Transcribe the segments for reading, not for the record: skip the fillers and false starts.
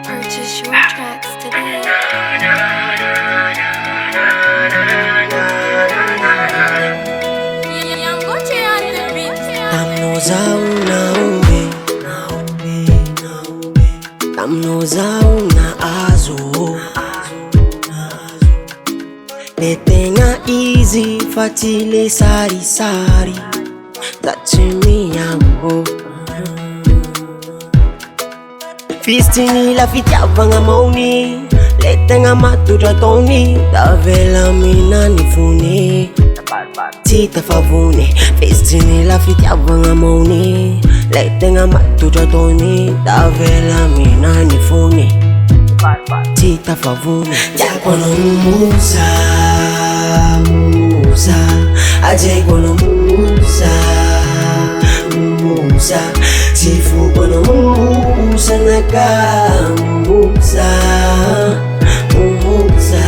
Purchase your tracks today. Tamnozauna azo Letenga easy fatile sari sari Tachimi yangu Fistini la fitiavanga mauni Letenga matuja toni Davela mina nifuni Tita favuni Fistini la fitiavanga mauni Letenga matuja toni Davela mina nifuni Tita favuni Jakono Moumoucha Moumoucha Aje kono Moumoucha Moumoucha Sifu kono Moumoucha Naka Moumoucha Moumoucha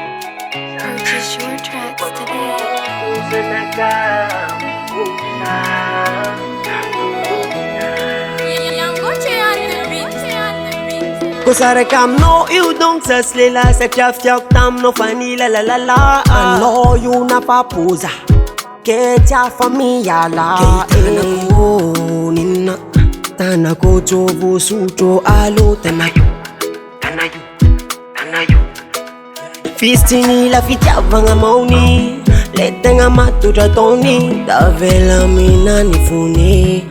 Purchase your tracks today. Cause I come no you don't just lila se chaf chak tam no fani la la la la. I know you na papuza ke cha familia la oh nina tana ko chobo sucho alo tanayu Fistini la fitiavanga mauni Letenga matuja toni Davela mina nifuni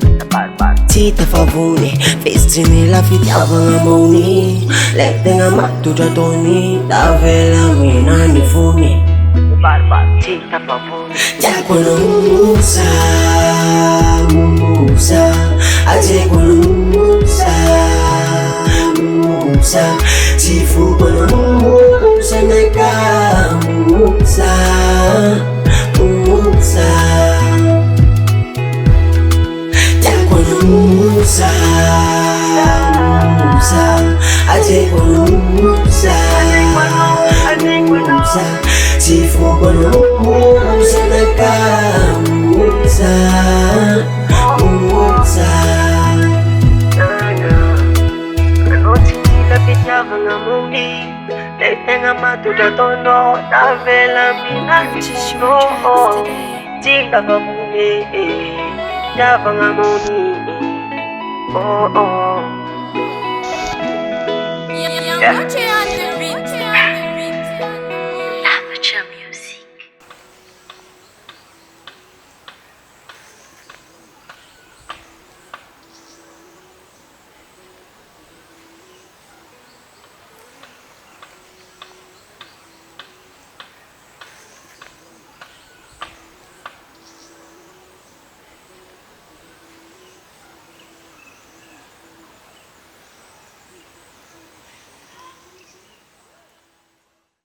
Tita favuni Fistini la fitiavanga mauni Letenga matuja toni Davela mina nifuni Tita favuni Jakono Moumoucha Moumoucha Aje kono Moumoucha Moumoucha Sifu kono Moumoucha Naka Moumoucha Moumoucha Jakono Moumoucha Moumoucha Aje kono Moumoucha Moumoucha Sifu kono Moumoucha Naka Moumoucha Moumoucha Letenga matuja tono Davela mina Purchase your tracks today. Tita favuni Javanga moni oh oh Young